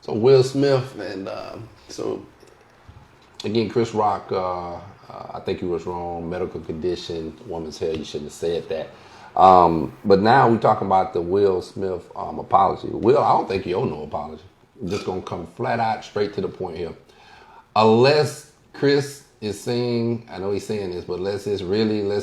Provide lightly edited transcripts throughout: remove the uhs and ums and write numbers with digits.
So Will Smith and so again, Chris Rock. I think he was wrong. Medical condition, woman's hair. You shouldn't have said that. But now we're talking about the Will Smith apology. Will, I don't think he owe no apology. I'm just gonna come flat out, straight to the point here. Unless Chris is saying, I know he's saying this, but unless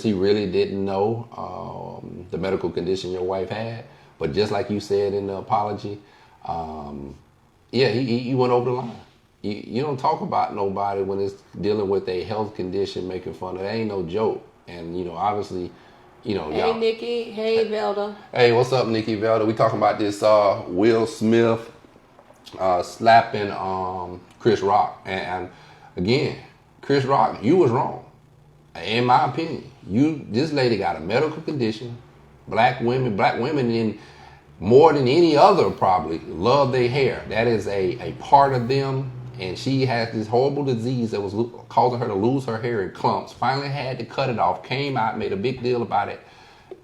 he really didn't know the medical condition your wife had. But just like you said in the apology, yeah, he went over the line. You don't talk about nobody when it's dealing with a health condition, making fun of. That ain't no joke. And, obviously, Hey, y'all. Nikki. Hey, Velda. Hey, what's up, Nikki Velda? We talking about this Will Smith slapping Chris Rock. And again, Chris Rock, you was wrong. In my opinion. This lady got a medical condition. Black women in more than any other probably love their hair. That is a part of them. And she has this horrible disease that was causing her to lose her hair in clumps. Finally had to cut it off, came out, made a big deal about it.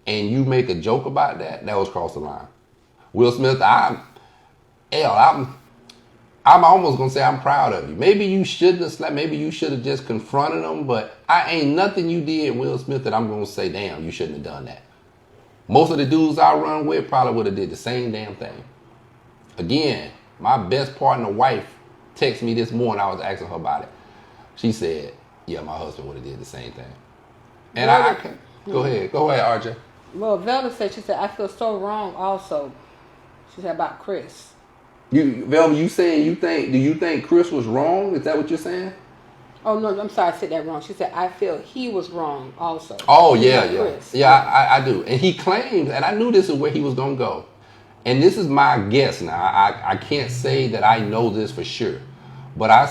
And you make a joke about that, that was cross the line. Will Smith, I'm almost gonna say I'm proud of you. Maybe you shouldn't have slapped, maybe you should have just confronted him, but I ain't nothing you did, Will Smith, that I'm gonna say, damn, you shouldn't have done that. Most of the dudes I run with probably would have did the same damn thing. Again, my best partner wife texted me this morning. I was asking her about it. She said, yeah, my husband would have did the same thing. And I can go ahead, RJ. Well, Velda said, she said, I feel so wrong also. She said about Chris. Velma, do you think Chris was wrong? Is that what you're saying? Oh, no, I'm sorry, I said that wrong. She said, I feel he was wrong also. Oh, yeah. Chris. Yeah, I do. And he claims, and I knew this is where he was going to go. And this is my guess now. I can't say that I know this for sure. But I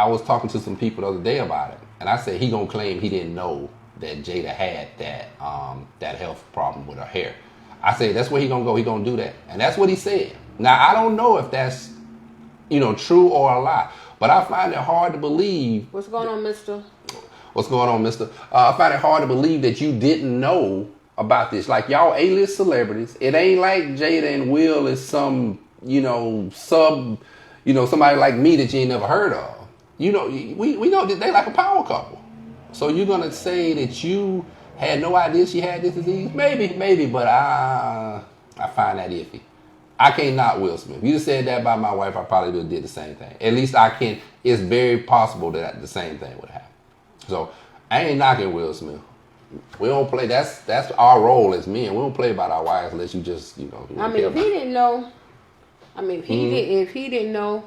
was talking to some people the other day about it. And I said he going to claim he didn't know that Jada had that health problem with her hair. I said that's where he going to go. He going to do that. And that's what he said. Now, I don't know if that's, true or a lie. But I find it hard to believe. What's going on, mister? What's going on, mister? I find it hard to believe that you didn't know about this. Like, y'all A-list celebrities. It ain't like Jada and Will is some, somebody like me that you ain't never heard of. We know that they like a power couple. So you're going to say that you had no idea she had this disease? Maybe, but I find that iffy. I can't knock Will Smith. If you said that about my wife, I probably would have did the same thing. At least I can. It's very possible that the same thing would happen. So I ain't knocking Will Smith. We don't play. That's our role as men. We don't play about our wives unless you just I mean, if he didn't know. I mean, if he didn't know.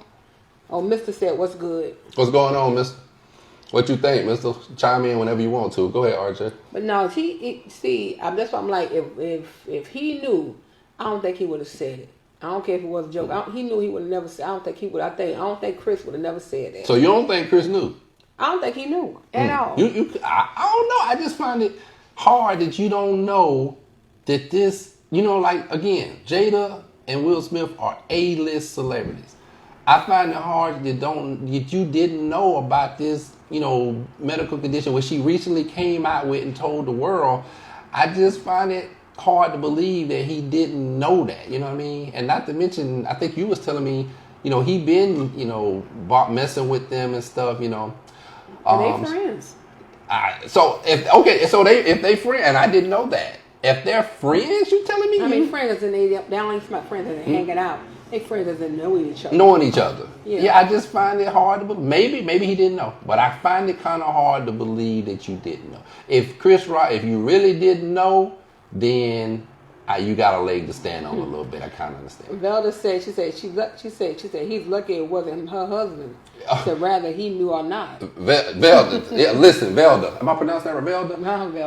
Oh, Mister said, "What's good?" What's going on, Mister? What you think, Mister? Chime in whenever you want to. Go ahead, RJ. But no, that's why I'm like, if he knew, I don't think he would have said it. I don't care if it was a joke. He knew he would have never said. I don't think Chris would have never said that. So you don't think Chris knew? I don't think he knew at all. I don't know. I just find it hard that you don't know that this. Like again, Jada and Will Smith are A-list celebrities. I find it hard that you didn't know about this, medical condition which she recently came out with and told the world. I just find it hard to believe that he didn't know that, you know what I mean? And not to mention, I think you was telling me, he been, messing with them and stuff, And they friends. So if they friends, and I didn't know that. If they're friends, you telling me? I mean, friends, and they only my friends and they hanging out. They friends as in knowing each other. Knowing each other. Yeah, I just find it hard to believe. Maybe he didn't know, but I find it kind of hard to believe that you didn't know. If Chris Rock, if you really didn't know, then you got a leg to stand on a little bit. I kind of understand. Velda said, she said he's lucky it wasn't her husband. So rather he knew or not. Velda, yeah, listen, Velda. Am I pronouncing that right? Velda?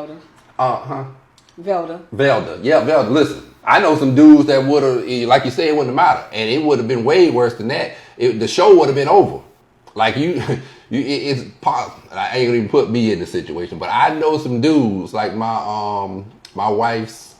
Velda. Velda. Yeah, Velda. Listen, I know some dudes that would have, like you said, it wouldn't matter, and it would have been way worse than that. The show would have been over. Like it's possible. I ain't gonna even put me in the situation, but I know some dudes like my wife's.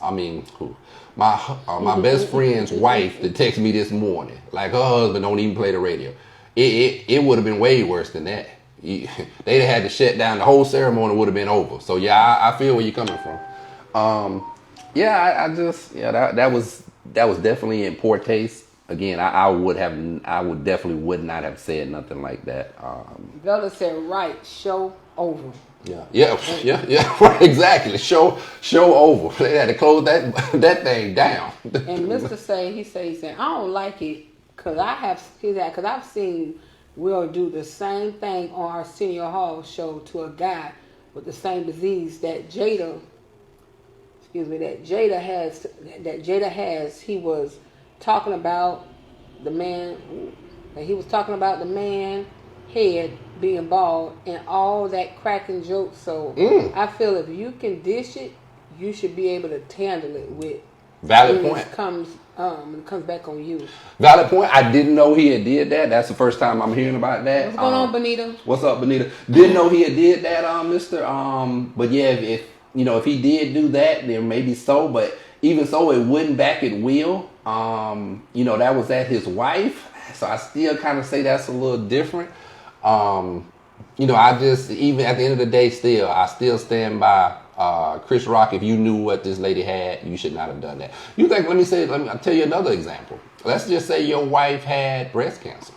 My best friend's wife that texted me this morning. Like her husband don't even play the radio. It would have been way worse than that. They'd have had to shut down. The whole ceremony would have been over. So yeah, I feel where you're coming from. That was definitely in poor taste. again, I would definitely would not have said nothing like that. Velda said, right, show over. Yeah. Right, exactly. Show over. They had to close that thing down. And Mr. he said, I don't like it because I've seen Will do the same thing on our Senior Hall show to a guy with the same disease that Jada has. He was talking about the man head being bald and all that cracking jokes. So I feel if you can dish it, you should be able to handle it with valid when point. It comes back on you. Valid point. I didn't know he had did that. That's the first time I'm hearing about that. What's going on, Benita? What's up, Benita? Didn't know he had did that, Mister. But yeah, if if he did do that, then maybe so. But even so, it wouldn't back at Will. That was at his wife. So I still kind of say that's a little different. I just, even at the end of the day, I still stand by Chris Rock. If you knew what this lady had, you should not have done that. I'll tell you another example. Let's just say your wife had breast cancer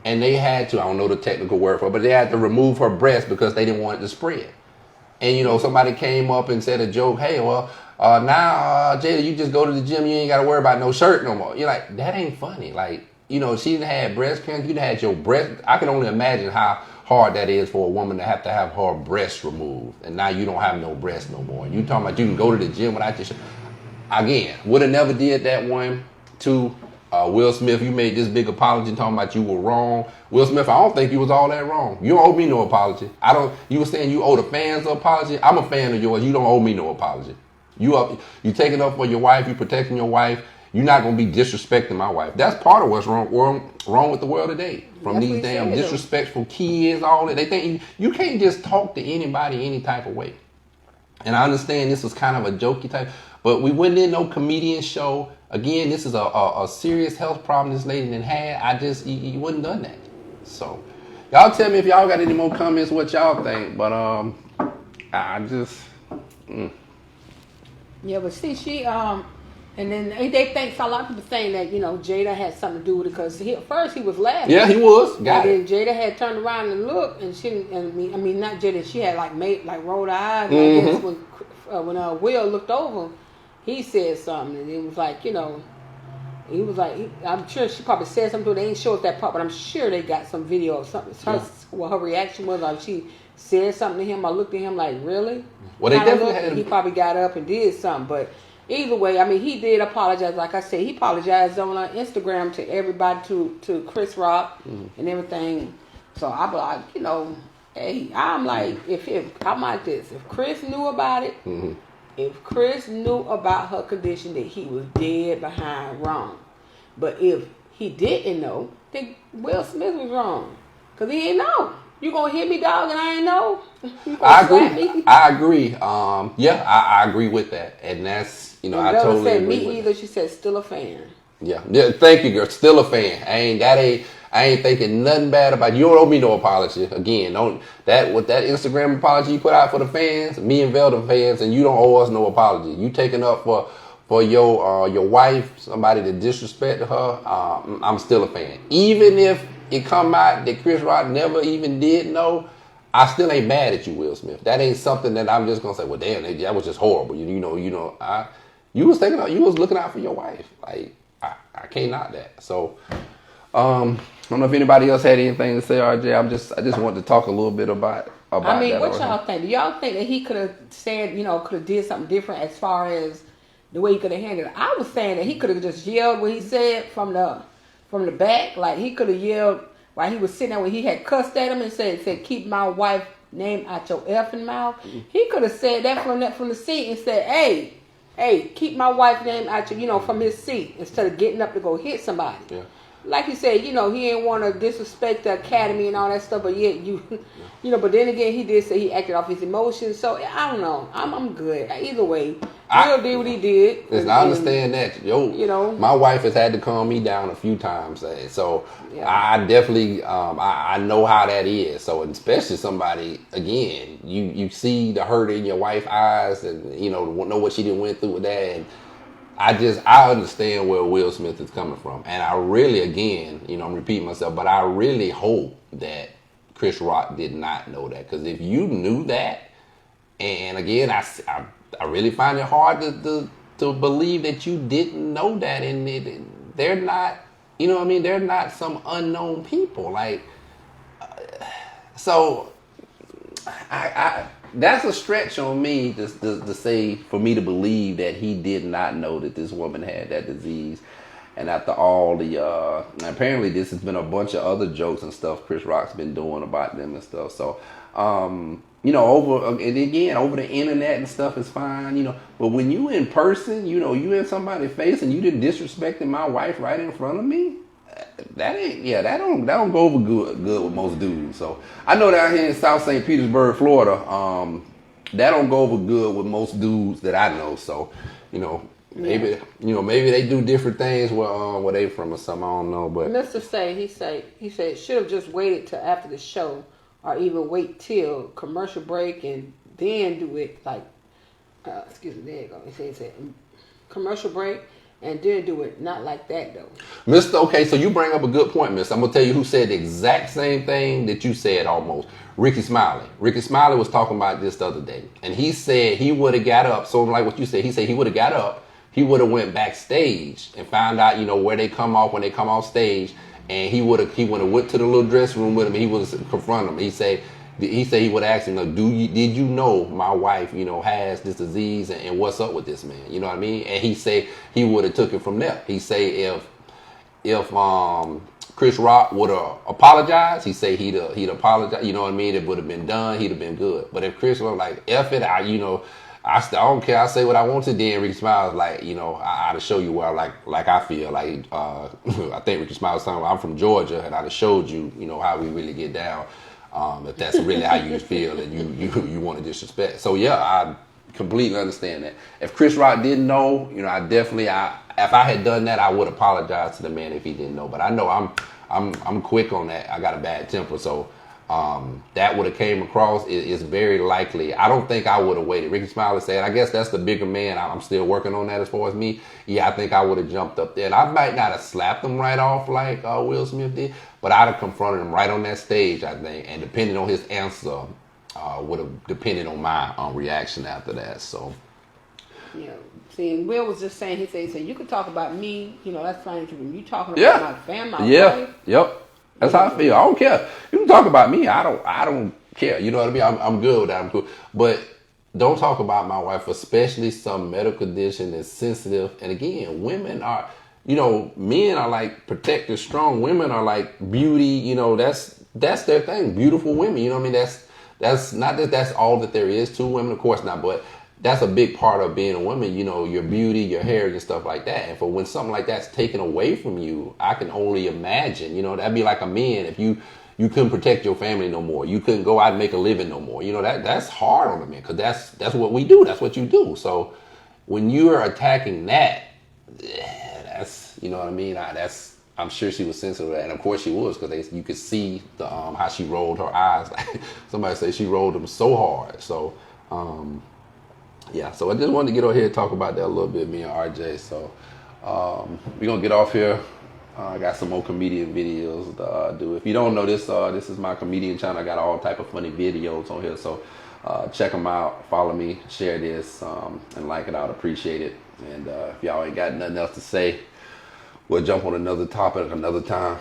and they had to, I don't know the technical word for it, but they had to remove her breast because they didn't want it to spread. And, somebody came up and said a joke, hey, well, now, Jada, you just go to the gym, you ain't got to worry about no shirt no more. You're like, that ain't funny. Like, she done had breast cancer, you done had your breast. I can only imagine how hard that is for a woman to have her breast removed. And now you don't have no breast no more. And you talking about you can go to the gym without your shirt. Again, would have never did that one. Two, Will Smith, you made this big apology talking about you were wrong. Will Smith, I don't think you was all that wrong. You don't owe me no apology. You were saying you owe the fans an apology. I'm a fan of yours. You don't owe me no apology. You taking up for your wife. You protecting your wife. You're not gonna be disrespecting my wife. That's part of what's wrong with the world today. From these damn disrespectful kids, all that. They think you can't just talk to anybody any type of way. And I understand this was kind of a jokey type, but we went in no comedian show. Again, this is a serious health problem this lady done had. You wouldn't done that. So, y'all tell me if y'all got any more comments, what y'all think. But Yeah, but see, she and then they think a lot of people saying that Jada had something to do with it because at first he was laughing. Yeah, he was. Got it. it. And then Jada had turned around and looked, and not Jada. She had rolled her eyes. Mm-hmm. I guess when Will looked over, he said something, and it was like he was like, I'm sure she probably said something to her. They ain't show us that part, but I'm sure they got some video of something. What her reaction was, like she said something to him. I looked at him like, really? Well, they definitely had. He probably got up and did something, but. Either way, he did apologize. Like I said, he apologized on Instagram to everybody, to Chris Rock and everything. So I be like, hey, I'm like, if I'm like this, if Chris knew about it, if Chris knew about her condition, that he was dead behind wrong. But if he didn't know, then Will Smith was wrong. Because he didn't know. You gonna hit me, dog, and I ain't know? I agree. I agree. I agree with that. And that's, I totally said, agree me with either. She said, still a fan. Yeah. Thank you, girl. Still a fan. I ain't thinking nothing bad about you. You don't owe me no apology. Again, with that Instagram apology you put out for the fans, me and Velda fans, and you don't owe us no apology. You taking up for your wife, somebody that disrespected her. I'm still a fan. Even if it come out that Chris Rock never even did know, I still ain't mad at you, Will Smith. That ain't something that I'm just gonna say, well, damn, that was just horrible. You was looking out for your wife. Like, I can't knock that. So, I don't know if anybody else had anything to say, RJ. I just wanted to talk a little bit about that. What y'all think? Do y'all think that he could have said, could have did something different as far as the way he could have handled it? I was saying that he could have just yelled what he said from the back. Like, he could have yelled while he was sitting there when he had cussed at him and said keep my wife's name out your effing mouth. He could have said that from the seat and said, hey, keep my wife's name out your, from his seat instead of getting up to go hit somebody. Yeah. Like you said, he didn't want to disrespect the academy and all that stuff, but yet but then again, he did say he acted off his emotions. So I don't know. I'm good. Either way, Will did what he did. Listen, I understand that. My wife has had to calm me down a few times. So yeah. I definitely, I know how that is. So especially somebody, again, you see the hurt in your wife's eyes and, know what she done went through with that. And I understand where Will Smith is coming from, and I really, again, I'm repeating myself, but I really hope that Chris Rock did not know that, because if you knew that, and again, I really find it hard to believe that you didn't know that, and they're not, they're not some unknown people, like, so I that's a stretch on me to say, for me to believe that he did not know that this woman had that disease. And after all the apparently this has been a bunch of other jokes and stuff Chris Rock's been doing about them and stuff. So over and again, over the internet and stuff is fine, but when you in person, you in somebody's face and you didn't disrespecting my wife right in front of me, that don't go over good with most dudes. So I know down here in South St. Petersburg, Florida, that don't go over good with most dudes that I know. So, maybe they do different things where they from or something, I don't know. But Mr. He said should have just waited till after the show, or even wait till commercial break and then do it. Like, excuse me, there you go. He said commercial break. And didn't do it, not like that though. Mr. Okay, so you bring up a good point, Mister. I'm gonna tell you who said the exact same thing that you said almost. Ricky Smiley. Ricky Smiley was talking about this the other day, and he said he would have got up. So like what you said, he said he would have got up. He would have went backstage and found out, where they come off when they come off stage, and he would have went to the little dressing room with him. And he would have confronted him. He said he would ask him, like, did you know my wife, has this disease, and what's up with this man? You know what I mean? And he say he would have took it from there. He say if Chris Rock would have apologized, he say he'd apologize. You know what I mean? It would have been done. He'd have been good. But if Chris was like, F it, I don't care. I say what I want to. Then Ricky Smiley was like, I'd have show you where like I feel like. I think Ricky Smiley was talking about, I'm from Georgia, and I'd have showed you, how we really get down. If that's really how you feel and you want to disrespect. So yeah, I completely understand that. If Chris Rock didn't know, I definitely, if I had done that, I would apologize to the man if he didn't know. But I know I'm quick on that. I got a bad temper, so that would have came across. It's very likely. I don't think I would have waited. Ricky Smiley said, I guess that's the bigger man. I'm still working on that as far as me. Yeah, I think I would have jumped up there. And I might not have slapped him right off like Will Smith did, but I'd have confronted him right on that stage, I think. And depending on his answer, would have depended on my reaction after that. So. Yeah. See, and Will was just saying, he said, you could talk about me, that's fine. You talking about my family, my wife. Yep. That's how I feel. I don't care. You can talk about me. I don't care. You know what I mean? I'm good with that. I'm cool. But don't talk about my wife, especially some medical condition that's sensitive. And again, women are, men are like protected, strong. Women are like beauty. That's their thing. Beautiful women. You know what I mean? That's not that that's all that there is to women. Of course not. But that's a big part of being a woman, your beauty, your hair, and stuff like that. And for when something like that's taken away from you, I can only imagine, that'd be like a man if you couldn't protect your family no more. You couldn't go out and make a living no more. That's hard on a man, because that's what we do. That's what you do. So when you're attacking that, that's, you know what I mean? I'm sure she was sensitive to that. And of course she was, because you could see the how she rolled her eyes. Like somebody said she rolled them so hard. So, yeah, so I just wanted to get over here and talk about that a little bit, me and RJ. So we're going to get off here. I got some more comedian videos to do. If you don't know this, this is my comedian channel. I got all type of funny videos on here. So check them out. Follow me. Share this and like it. I would appreciate it. And if y'all ain't got nothing else to say, we'll jump on another topic another time.